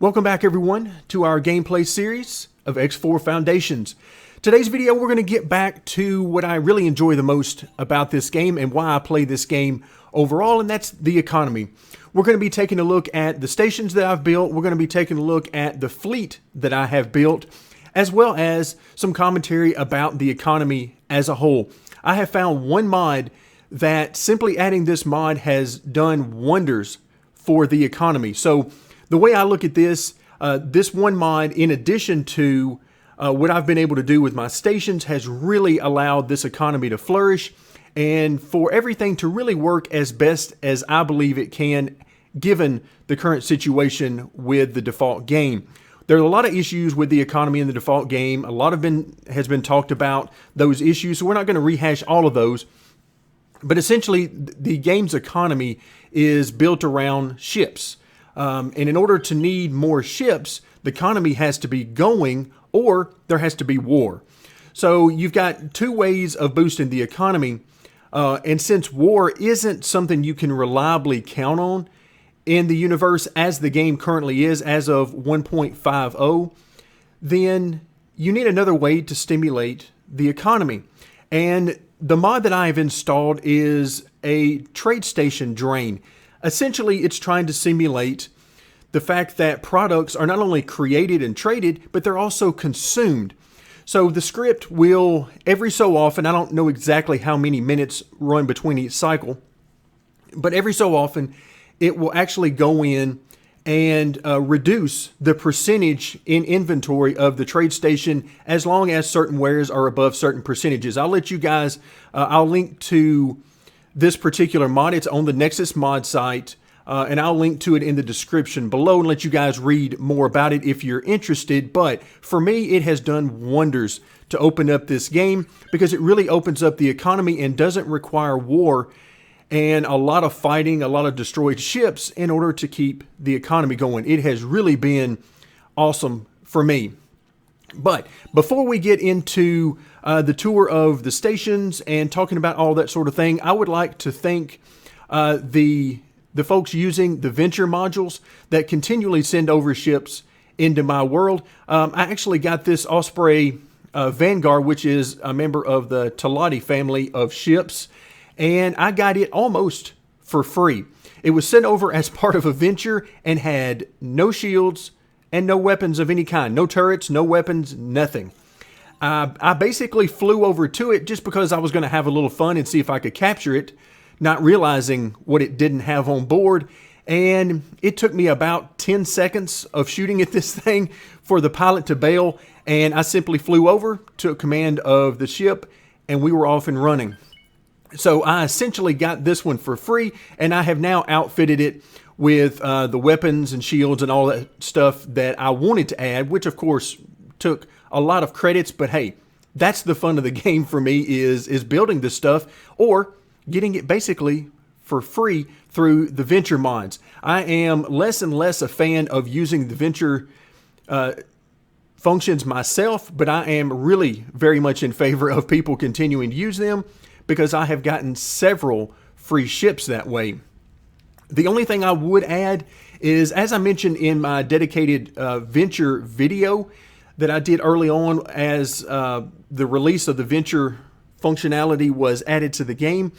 Welcome back everyone to our gameplay series of X4 Foundations. Today's video we're going to get back to what I really enjoy the most about this game and why I play this game overall, and that's the economy. We're going to be taking a look at the stations that I've built, we're going to be taking a look at the fleet that I have built, as well as some commentary about the economy as a whole. I have found one mod that simply adding this mod has done wonders for the economy. So the way I look at this, this one mod, in addition to what I've been able to do with my stations, has really allowed this economy to flourish and for everything to really work as best as I believe it can, given the current situation with the default game. There are a lot of issues with the economy in the default game. A lot has been talked about those issues, so we're not going to rehash all of those. But essentially, the game's economy is built around ships. And in order to need more ships, the economy has to be going or there has to be war. So you've got two ways of boosting the economy. And since war isn't something you can reliably count on in the universe as the game currently is, as of 1.50, then you need another way to stimulate the economy. And the mod that I have installed is a TradeStation drain. Essentially, it's trying to simulate the fact that products are not only created and traded, but they're also consumed. So the script will, every so often, I don't know exactly how many minutes run between each cycle, but every so often, it will actually go in and reduce the percentage in inventory of the trade station as long as certain wares are above certain percentages. I'll let you guys, I'll link to this particular mod. It's on the Nexus mod site, and I'll link to it in the description below and let you guys read more about it if you're interested. But for me, it has done wonders to open up this game because it really opens up the economy and doesn't require war and a lot of fighting, a lot of destroyed ships in order to keep the economy going. It has really been awesome for me. But before we get into the tour of the stations and talking about all that sort of thing, I would like to thank the folks using the venture modules that continually send over ships into my world. I actually got this Osprey Vanguard, which is a member of the Talati family of ships, and I got it almost for free. It was sent over as part of a venture and had no shields and no weapons of any kind. No turrets, no weapons, nothing. I basically flew over to it just because I was going to have a little fun and see if I could capture it, not realizing what it didn't have on board. And it took me about 10 seconds of shooting at this thing for the pilot to bail. And I simply flew over, took command of the ship, and we were off and running. So I essentially got this one for free, and I have now outfitted it with the weapons and shields and all that stuff that I wanted to add, which of course took a lot of credits. But hey, that's the fun of the game for me, is building this stuff or getting it basically for free through the venture mods. I am less and less a fan of using the venture functions myself, but I am really very much in favor of people continuing to use them because I have gotten several free ships that way. The only thing I would add is, as I mentioned in my dedicated venture video that I did early on as the release of the venture functionality was added to the game,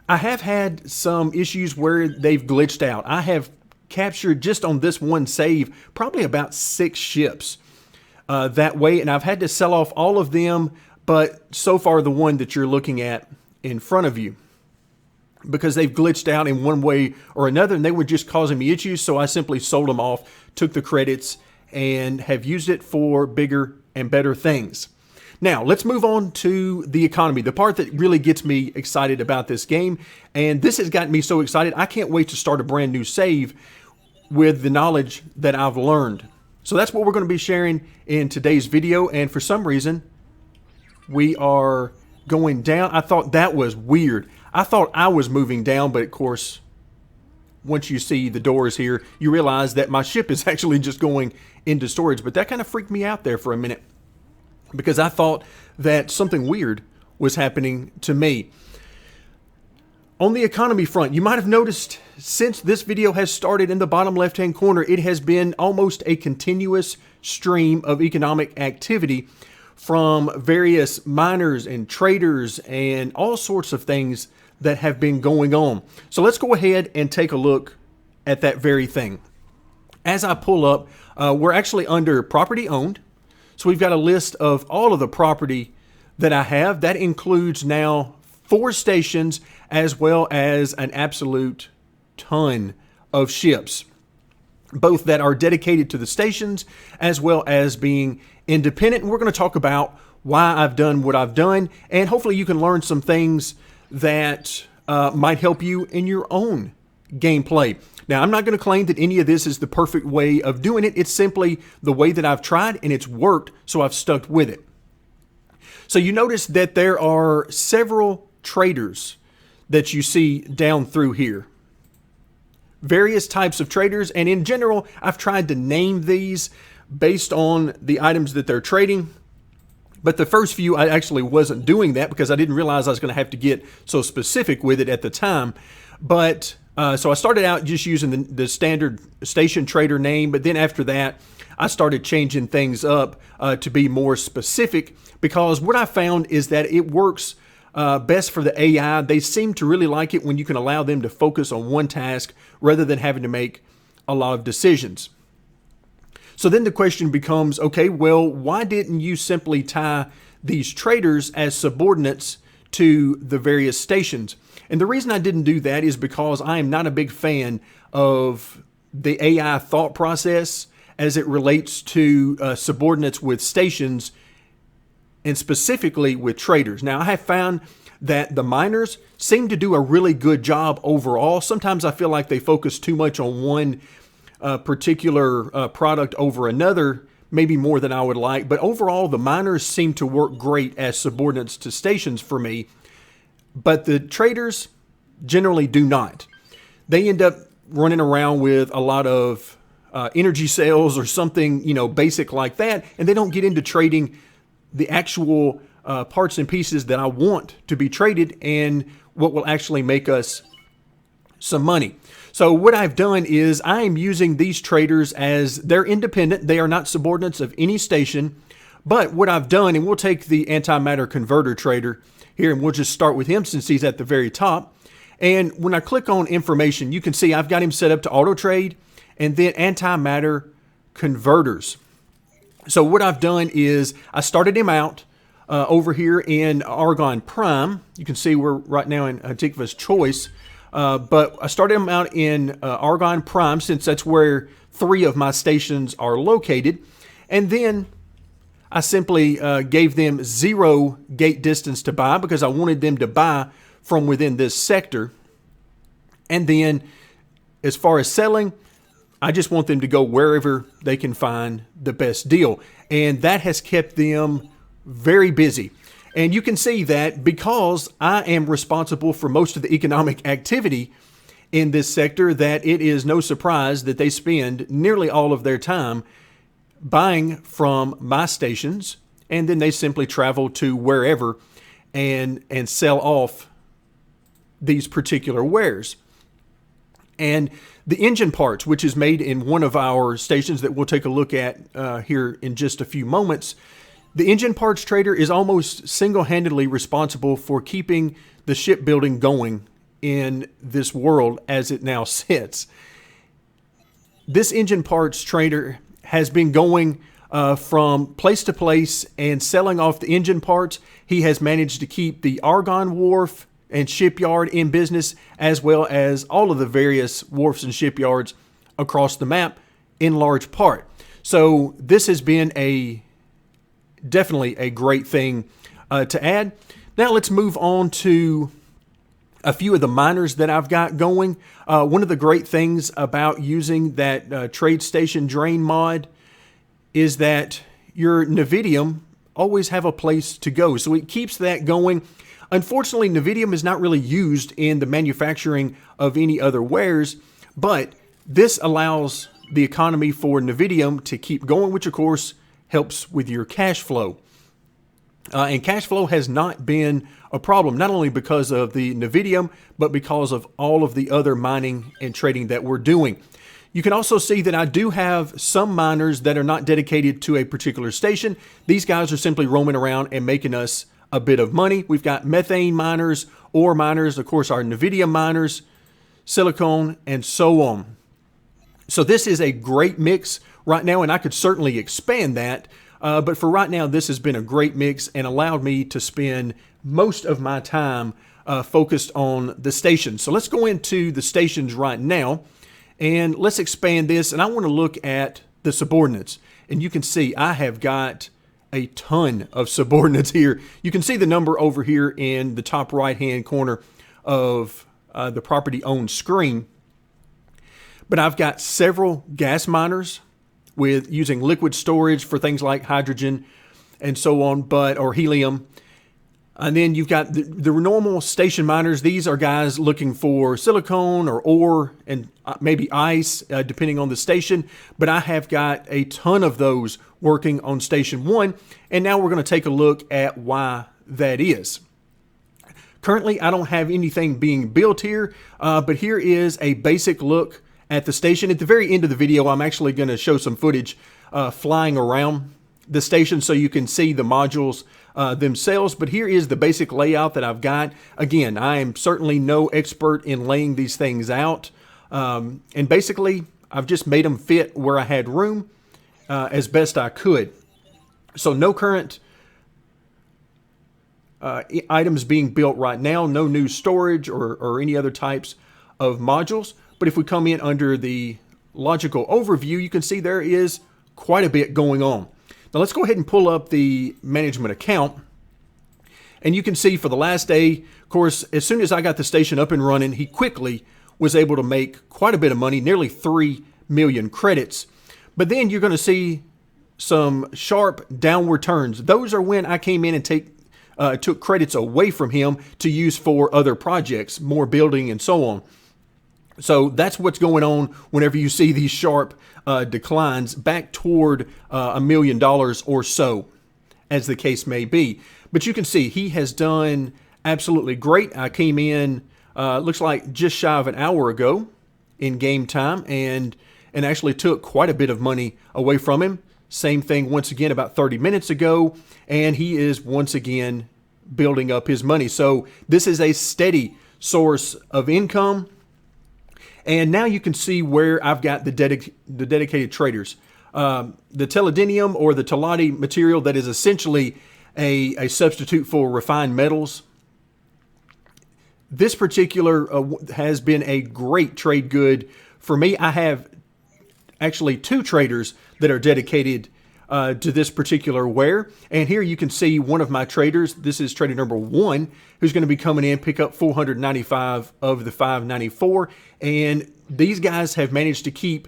I have had some issues where they've glitched out. I have captured, just on this one save, probably about 6 ships that way, and I've had to sell off all of them, but so far the one that you're looking at in front of you, because they've glitched out in one way or another and they were just causing me issues. So I simply sold them off, took the credits, and have used it for bigger and better things. Now let's move on to the economy, the part that really gets me excited about this game. And this has gotten me so excited, I can't wait to start a brand new save with the knowledge that I've learned. So that's what we're going to be sharing in today's video. And for some reason, we are going down. I thought that was weird. I thought I was moving down, but of course, once you see the doors here, you realize that my ship is actually just going into storage. But that kind of freaked me out there for a minute because I thought that something weird was happening to me. On the economy front, you might have noticed since this video has started, in the bottom left-hand corner, it has been almost a continuous stream of economic activity from various miners and traders and all sorts of things that have been going on. So let's go ahead and take a look at that very thing. As I pull up, we're actually under property owned. So we've got a list of all of the property that I have. That includes now 4 stations as well as an absolute ton of ships, both that are dedicated to the stations as well as being independent. And we're going to talk about why I've done what I've done, and hopefully you can learn some things that might help you in your own gameplay. Now, I'm not going to claim that any of this is the perfect way of doing it. It's simply the way that I've tried and it's worked, so I've stuck with it. So you notice that there are several traders that you see down through here. Various types of traders, and in general, I've tried to name these based on the items that they're trading. But the first few, I actually wasn't doing that because I didn't realize I was going to have to get so specific with it at the time. But so I started out just using the standard station trader name, but then after that, I started changing things up to be more specific, because what I found is that it works best for the AI. They seem to really like it when you can allow them to focus on one task rather than having to make a lot of decisions. So then the question becomes, okay, well, why didn't you simply tie these traders as subordinates to the various stations? And the reason I didn't do that is because I am not a big fan of the AI thought process as it relates to subordinates with stations, and specifically with traders. Now, I have found that the miners seem to do a really good job overall. Sometimes I feel like they focus too much on one particular product over another, maybe more than I would like. But overall, the miners seem to work great as subordinates to stations for me. But the traders generally do not. They end up running around with a lot of energy cells or something, basic like that, and they don't get into trading the actual parts and pieces that I want to be traded and what will actually make us some money. So what I've done is I am using these traders as they're independent. They are not subordinates of any station. But what I've done, and we'll take the antimatter converter trader here, and we'll just start with him since he's at the very top. And when I click on information, you can see I've got him set up to auto trade and then antimatter converters. So what I've done is I started him out over here in Argon Prime. You can see we're right now in Tikva's Choice. But I started him out in Argon Prime, since that's where 3 of my stations are located. And then I simply gave them 0 gate distance to buy because I wanted them to buy from within this sector. And then as far as selling, I just want them to go wherever they can find the best deal. And that has kept them very busy. And you can see that because I am responsible for most of the economic activity in this sector, that it is no surprise that they spend nearly all of their time buying from my stations, and then they simply travel to wherever and sell off these particular wares. And the engine parts, which is made in one of our stations that we'll take a look at here in just a few moments, the engine parts trader is almost single-handedly responsible for keeping the shipbuilding going in this world as it now sits. This engine parts trader has been going from place to place and selling off the engine parts. He has managed to keep the Argon Wharf and shipyard in business, as well as all of the various wharfs and shipyards across the map in large part. So this has been definitely a great thing to add. Now let's move on to a few of the miners that I've got going. One of the great things about using that TradeStation Drain mod is that your Navidium always have a place to go. So it keeps that going. Unfortunately, Navidium is not really used in the manufacturing of any other wares, but this allows the economy for Navidium to keep going, which of course helps with your cash flow. And cash flow has not been a problem, not only because of the Nvidium, but because of all of the other mining and trading that we're doing. You can also see that I do have some miners that are not dedicated to a particular station. These guys are simply roaming around and making us a bit of money. We've got methane miners, ore miners, of course, our Nvidia miners, silicone, and so on. So this is a great mix right now, and I could certainly expand that. But for right now, this has been a great mix and allowed me to spend most of my time focused on the stations. So let's go into the stations right now and let's expand this. And I want to look at the subordinates. And you can see I have got a ton of subordinates here. You can see the number over here in the top right-hand corner of the property owned screen. But I've got several gas miners with using liquid storage for things like hydrogen and so on, or helium. And then you've got the normal station miners. These are guys looking for silicone or ore and maybe ice, depending on the station. But I have got a ton of those working on station 1. And now we're going to take a look at why that is. Currently, I don't have anything being built here, but here is a basic look at the station. At the very end of the video, I'm actually going to show some footage flying around the station so you can see the modules themselves. But here is the basic layout that I've got. Again, I am certainly no expert in laying these things out. And basically, I've just made them fit where I had room as best I could. So no current items being built right now, no new storage or any other types of modules. But if we come in under the logical overview, you can see there is quite a bit going on. Now let's go ahead and pull up the management account. And you can see for the last day, of course, as soon as I got the station up and running, he quickly was able to make quite a bit of money, nearly 3 million credits. But then you're going to see some sharp downward turns. Those are when I came in and took credits away from him to use for other projects, more building and so on. So that's what's going on whenever you see these sharp declines back toward $1 million or so, as the case may be. But you can see he has done absolutely great. I came in, looks like just shy of an hour ago in game time and actually took quite a bit of money away from him. Same thing once again about 30 minutes ago, and he is once again building up his money. So this is a steady source of income. And now you can see where I've got the dedicated traders. The tellurium or the tellati material that is essentially a substitute for refined metals. This particular has been a great trade good for me. I have actually 2 traders that are dedicated to this particular ware. And here you can see one of my traders. This is trader number 1, who's going to be coming in, pick up 495 of the 594. And these guys have managed to keep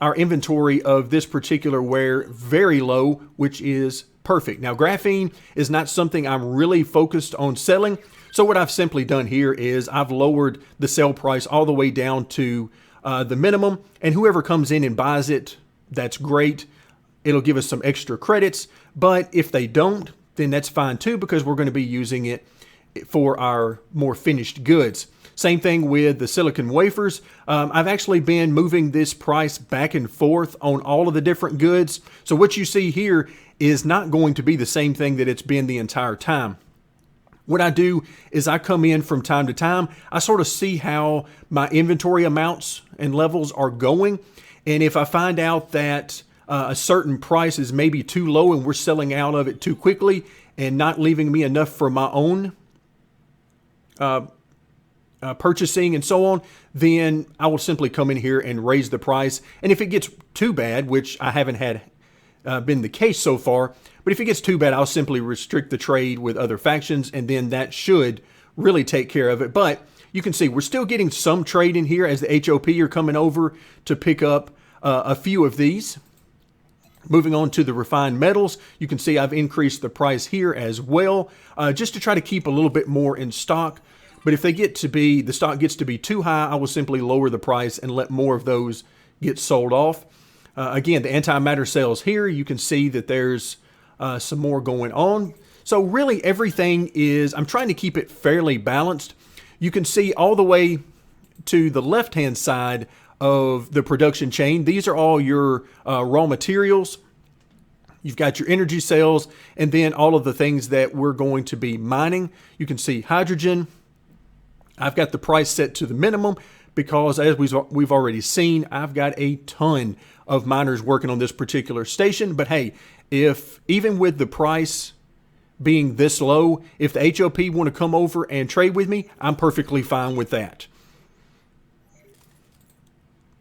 our inventory of this particular ware very low, which is perfect. Now, graphene is not something I'm really focused on selling. So what I've simply done here is I've lowered the sell price all the way down to the minimum. And whoever comes in and buys it, that's great. It'll give us some extra credits. But if they don't, then that's fine too, because we're going to be using it for our more finished goods. Same thing with the silicon wafers. I've actually been moving this price back and forth on all of the different goods. So what you see here is not going to be the same thing that it's been the entire time. What I do is I come in from time to time. I sort of see how my inventory amounts and levels are going. And if I find out that a certain price is maybe too low and we're selling out of it too quickly and not leaving me enough for my own purchasing and so on, then I will simply come in here and raise the price. And if it gets too bad, which I haven't had been the case so far, but if it gets too bad, I'll simply restrict the trade with other factions, and then that should really take care of it. But you can see we're still getting some trade in here as the HOP are coming over to pick up a few of these. Moving on to the refined metals, you can see I've increased the price here as well, just to try to keep a little bit more in stock. But if the stock gets to be too high, I will simply lower the price and let more of those get sold off. Again, the antimatter sales here, you can see that there's some more going on. So really everything is, I'm trying to keep it fairly balanced. You can see all the way to the left-hand side of the production chain. These are all your raw materials. You've got your energy cells, and then all of the things that we're going to be mining. You can see hydrogen. I've got the price set to the minimum because, as we've already seen, I've got a ton of miners working on this particular station. But hey, if even with the price being this low, if the HOP want to come over and trade with me, I'm perfectly fine with that.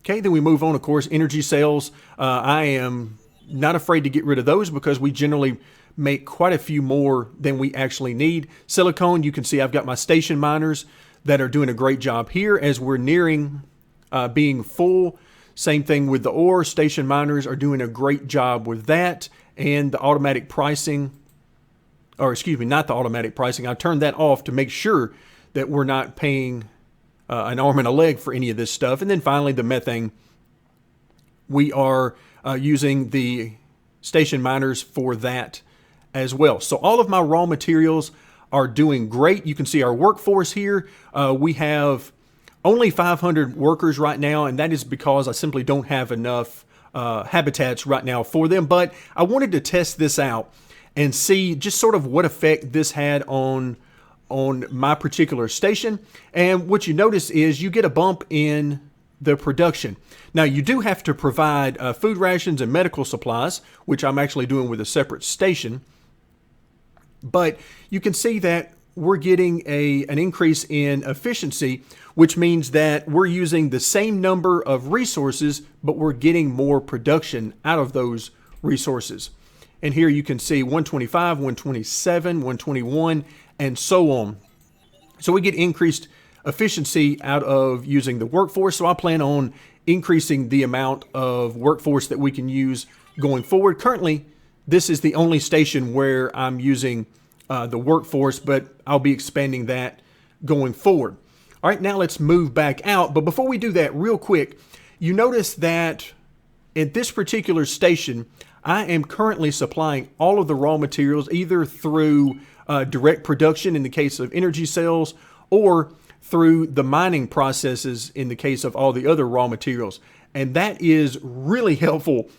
Okay, then we move on, of course, energy cells. I am not afraid to get rid of those because we generally make quite a few more than we actually need. Silicone, you can see I've got my station miners that are doing a great job here as we're nearing being full. Same thing with the ore. Station miners are doing a great job with that. And the automatic pricing, or excuse me, not the automatic pricing. I turned that off to make sure that we're not paying an arm and a leg for any of this stuff. And then finally, the methane. We are using the station miners for that as well. So all of my raw materials are doing great. You can see our workforce here. We have only 500 workers right now, and that is because I simply don't have enough habitats right now for them. But I wanted to test this out and see just sort of what effect this had on my particular station. And what you notice is you get a bump in the production. Now, you do have to provide food rations and medical supplies, which I'm actually doing with a separate station. But you can see that we're getting an increase in efficiency, which means that we're using the same number of resources, but we're getting more production out of those resources. And here you can see 125, 127, 121, and so on. So we get increased efficiency out of using the workforce. So I plan on increasing the amount of workforce that we can use going forward. Currently, this is the only station where I'm using the workforce, but I'll be expanding that going forward. All right, now let's move back out. But before we do that, real quick, you notice that at this particular station, I am currently supplying all of the raw materials either through direct production in the case of energy cells or through the mining processes in the case of all the other raw materials. And that is really helpful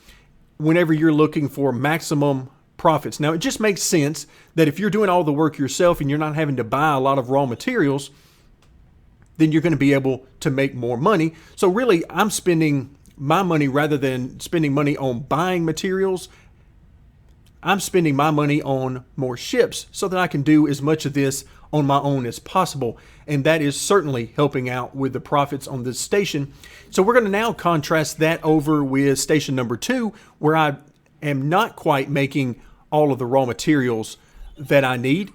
whenever you're looking for maximum profits. Now, it just makes sense that if you're doing all the work yourself and you're not having to buy a lot of raw materials, then you're going to be able to make more money. So really, I'm spending my money rather than spending money on buying materials. I'm spending my money on more ships so that I can do as much of this on my own as possible. And that is certainly helping out with the profits on this station. So we're going to now contrast that over with station number 2, where I am not quite making all of the raw materials that I need.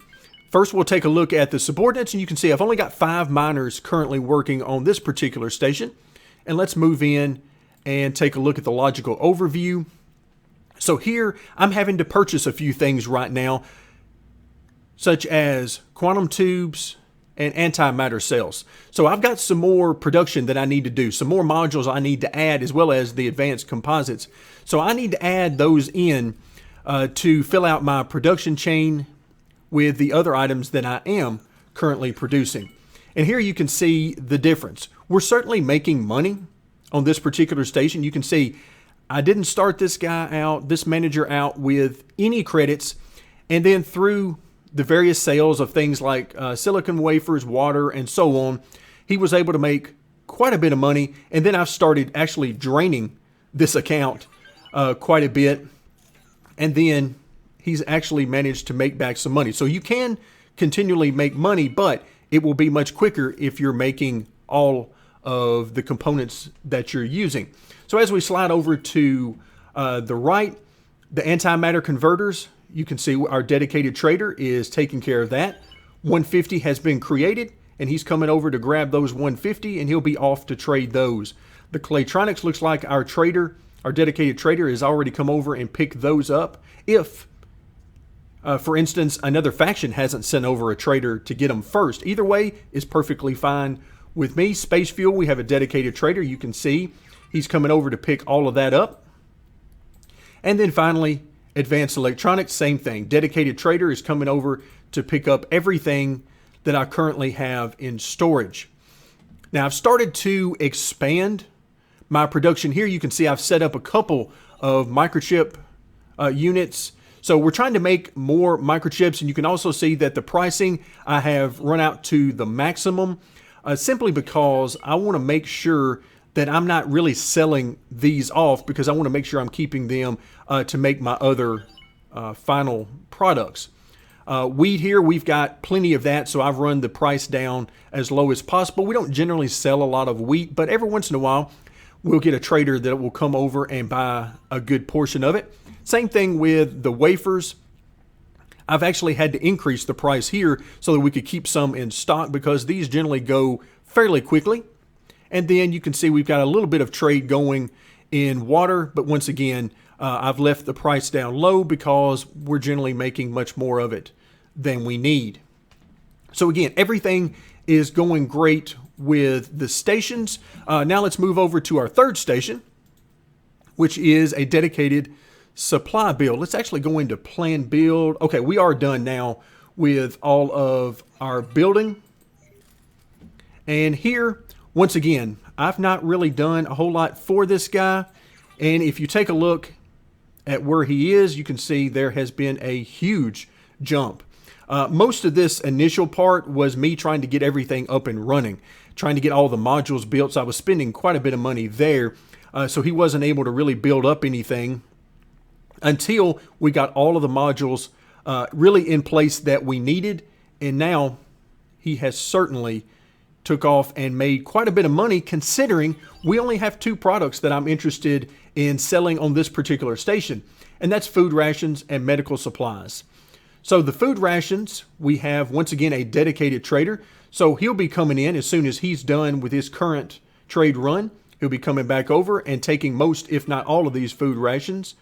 First, we'll take a look at the subordinates, and you can see I've only got 5 miners currently working on this particular station. And let's move in and take a look at the logical overview. So here, I'm having to purchase a few things right now, such as quantum tubes and antimatter cells. So I've got some more production that I need to do, some more modules I need to add, as well as the advanced composites. So I need to add those in to fill out my production chain with the other items that I am currently producing. And here you can see the difference. We're certainly making money on this particular station. You can see I didn't start this manager out with any credits, and then through the various sales of things like silicon wafers, water, and so on, he was able to make quite a bit of money. And then I've started actually draining this account quite a bit, and then he's actually managed to make back some money. So you can continually make money, but it will be much quicker if you're making all of the components that you're using. So as we slide over to the right, the antimatter converters, you can see our dedicated trader is taking care of that. 150 has been created, and he's coming over to grab those 150, and he'll be off to trade those. The Claytronics looks like our trader, our dedicated trader, has already come over and picked those up. If, for instance, another faction hasn't sent over a trader to get them first. Either way is perfectly fine with me. Space Fuel, we have a dedicated trader. You can see he's coming over to pick all of that up. And then finally, Advanced electronics, same thing. Dedicated trader is coming over to pick up everything that I currently have in storage. Now I've started to expand my production here. You can see I've set up a couple of microchip units. So we're trying to make more microchips, and you can also see that the pricing I have run out to the maximum simply because I want to make sure that I'm not really selling these off, because I want to make sure I'm keeping them to make my other final products. Wheat here, we've got plenty of that, so I've run the price down as low as possible. We don't generally sell a lot of wheat, but every once in a while, we'll get a trader that will come over and buy a good portion of it. Same thing with the wafers. I've actually had to increase the price here so that we could keep some in stock, because these generally go fairly quickly. And then you can see we've got a little bit of trade going in water, but once again, I've left the price down low because we're generally making much more of it than we need. So again, everything is going great with the stations. Now let's move over to our third station, which is a dedicated supply build. Let's actually go into plan build. Okay, we are done now with all of our building. And here, once again, I've not really done a whole lot for this guy. And if you take a look at where he is, you can see there has been a huge jump. Most of this initial part was me trying to get everything up and running, trying to get all the modules built. So I was spending quite a bit of money there. So he wasn't able to really build up anything until we got all of the modules really in place that we needed. And now he has certainly took off and made quite a bit of money, considering we only have two products that I'm interested in selling on this particular station, and that's food rations and medical supplies. So the food rations, we have once again a dedicated trader. So he'll be coming in as soon as he's done with his current trade run. He'll be coming back over and taking most, if not all, of these food rations.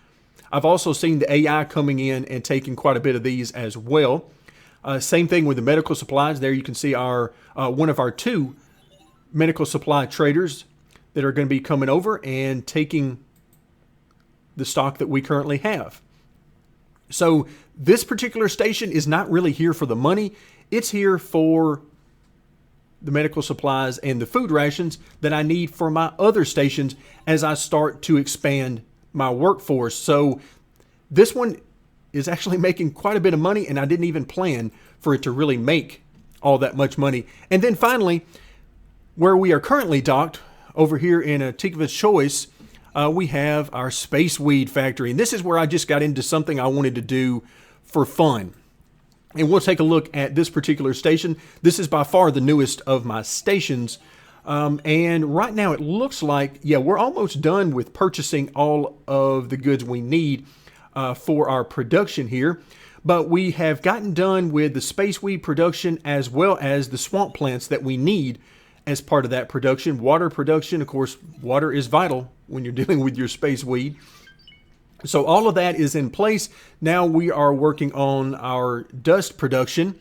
I've also seen the AI coming in and taking quite a bit of these as well. Same thing with the medical supplies. There you can see our one of our two medical supply traders that are going to be coming over and taking the stock that we currently have. So this particular station is not really here for the money. It's here for the medical supplies and the food rations that I need for my other stations as I start to expand my workforce. So this one is actually making quite a bit of money, and I didn't even plan for it to really make all that much money. And then finally, where we are currently docked over here in Tikva's Choice, we have our space weed factory. And this is where I just got into something I wanted to do for fun. And we'll take a look at this particular station. This is by far the newest of my stations. And right now it looks like, yeah, we're almost done with purchasing all of the goods we need for our production here. But we have gotten done with the space weed production as well as the swamp plants that we need as part of that production. Water production, of course, water is vital when you're dealing with your space weed. So all of that is in place. Now we are working on our dust production.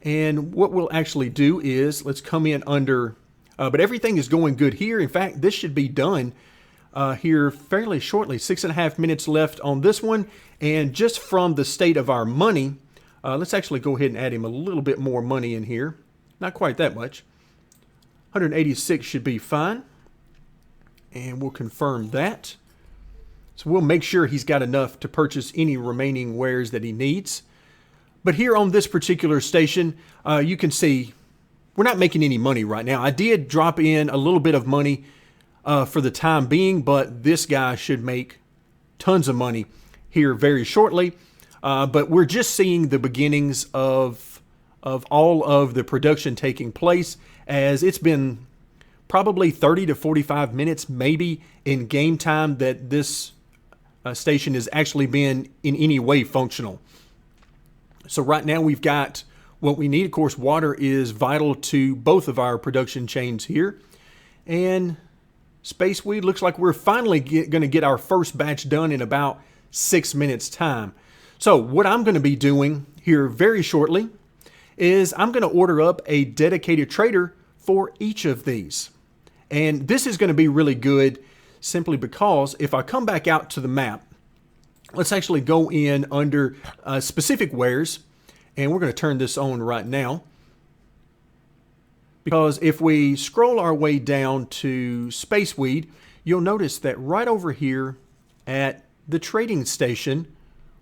And what we'll actually do is, let's come in under, but everything is going good here. In fact, this should be done here fairly shortly. 6.5 minutes left on this one. And just from the state of our money, let's actually go ahead and add him a little bit more money in here. Not quite that much. 186 should be fine. And we'll confirm that. So we'll make sure he's got enough to purchase any remaining wares that he needs. But here on this particular station, you can see we're not making any money right now. I did drop in a little bit of money for the time being, but this guy should make tons of money here very shortly. But we're just seeing the beginnings of all of the production taking place, as it's been probably 30 to 45 minutes maybe in game time that this station has actually been in any way functional. So right now we've got what we need. Of course, water is vital to both of our production chains here. And space weed looks like we're finally going to get our first batch done in about 6 minutes time. So what I'm going to be doing here very shortly is I'm going to order up a dedicated trader for each of these. And this is going to be really good simply because if I come back out to the map, let's actually go in under specific wares, and we're going to turn this on right now. Because if we scroll our way down to Space Weed, you'll notice that right over here at the trading station,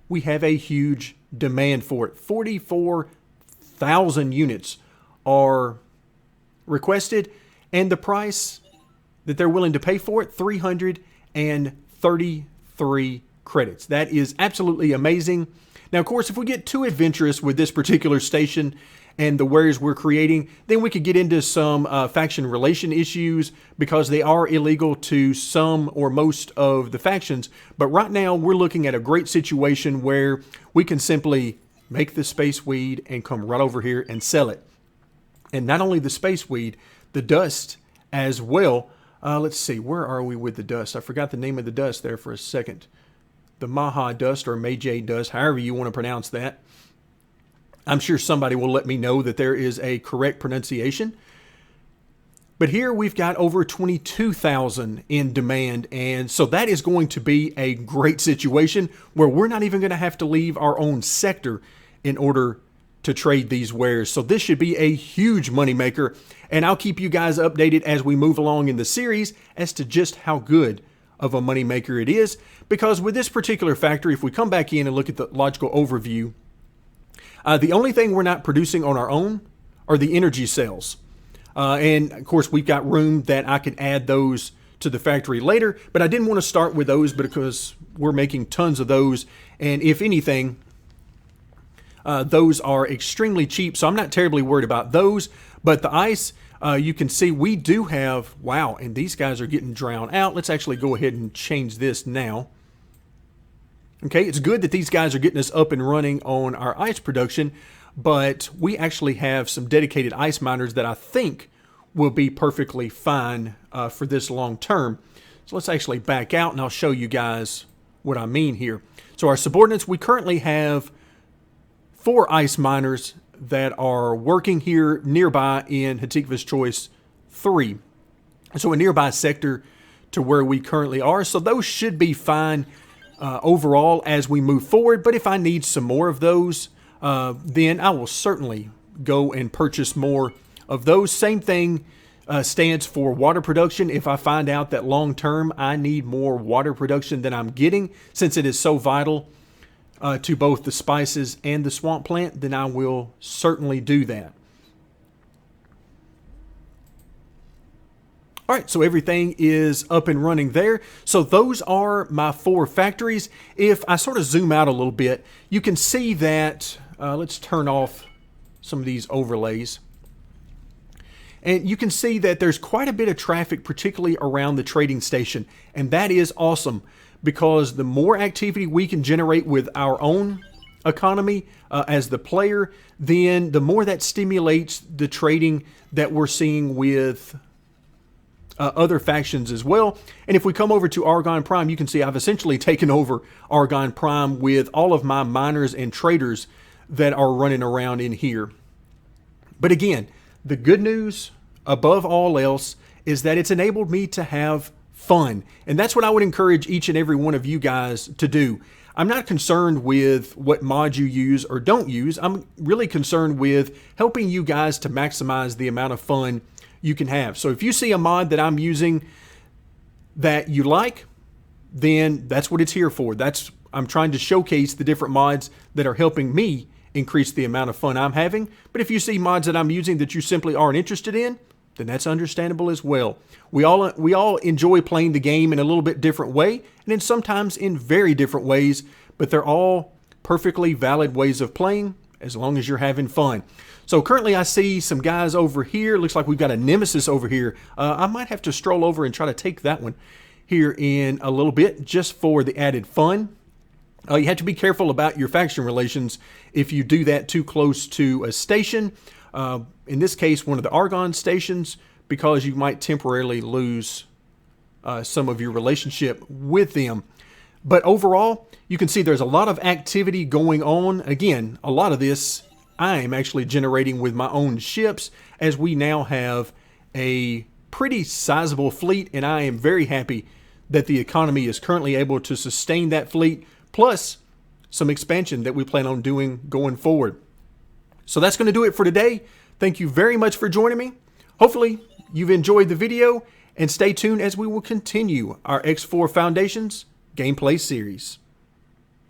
we have a huge demand for it. 44,000 units are requested, and the price that they're willing to pay for it, 333 credits. That is absolutely amazing. Now, of course, if we get too adventurous with this particular station and the wares we're creating, then we could get into some faction relation issues because they are illegal to some or most of the factions. But right now, we're looking at a great situation where we can simply make the space weed and come right over here and sell it. And not only the space weed, the dust as well. Let's see, where are we with the dust? I forgot the name of the dust there for a second. The Maha dust or Meiji dust, however you want to pronounce that. I'm sure somebody will let me know that there is a correct pronunciation. But here we've got over 22,000 in demand, and so that is going to be a great situation where we're not even going to have to leave our own sector in order to trade these wares. So this should be a huge moneymaker, and I'll keep you guys updated as we move along in the series as to just how good of a moneymaker it is. Because with this particular factory, if we come back in and look at the logical overview, the only thing we're not producing on our own are the energy cells. And of course, we've got room that I can add those to the factory later, but I didn't want to start with those because we're making tons of those. And if anything, those are extremely cheap, so I'm not terribly worried about those. But the ice, you can see we do have, wow, and these guys are getting drowned out. Let's actually go ahead and change this now. Okay, it's good that these guys are getting us up and running on our ice production, but we actually have some dedicated ice miners that I think will be perfectly fine for this long term. So let's actually back out and I'll show you guys what I mean here. So our subordinates, we currently have 4 ice miners that are working here nearby in Hatikva's Choice 3. So a nearby sector to where we currently are. So those should be fine overall as we move forward. But if I need some more of those, then I will certainly go and purchase more of those. Same thing stands for water production. If I find out that long term I need more water production than I'm getting, since it is so vital to both the spices and the swamp plant, then I will certainly do that. All right, so everything is up and running there. So those are my 4 factories. If I sort of zoom out a little bit, you can see that, let's turn off some of these overlays. And you can see that there's quite a bit of traffic, particularly around the trading station. And that is awesome because the more activity we can generate with our own economy as the player, then the more that stimulates the trading that we're seeing with other factions as well. And if we come over to Argon Prime, you can see I've essentially taken over Argon Prime with all of my miners and traders that are running around in here. But again, the good news above all else is that it's enabled me to have fun. And that's what I would encourage each and every one of you guys to do. I'm not concerned with what mods you use or don't use. I'm really concerned with helping you guys to maximize the amount of fun you can have. So if you see a mod that I'm using that you like, then that's what it's here for. I'm trying to showcase the different mods that are helping me increase the amount of fun I'm having. But if you see mods that I'm using that you simply aren't interested in, then that's understandable as well. We all enjoy playing the game in a little bit different way, and then sometimes in very different ways, but they're all perfectly valid ways of playing as long as you're having fun. So currently I see some guys over here. Looks like we've got a nemesis over here. I might have to stroll over and try to take that one here in a little bit just for the added fun. You have to be careful about your faction relations if you do that too close to a station. In this case, one of the Argon stations, because you might temporarily lose some of your relationship with them. But overall, you can see there's a lot of activity going on. Again, a lot of this I am actually generating with my own ships, as we now have a pretty sizable fleet, and I am very happy that the economy is currently able to sustain that fleet. plus some expansion that we plan on doing going forward. So that's going to do it for today. Thank you very much for joining me. Hopefully you've enjoyed the video, and stay tuned as we will continue our X4 Foundations gameplay series.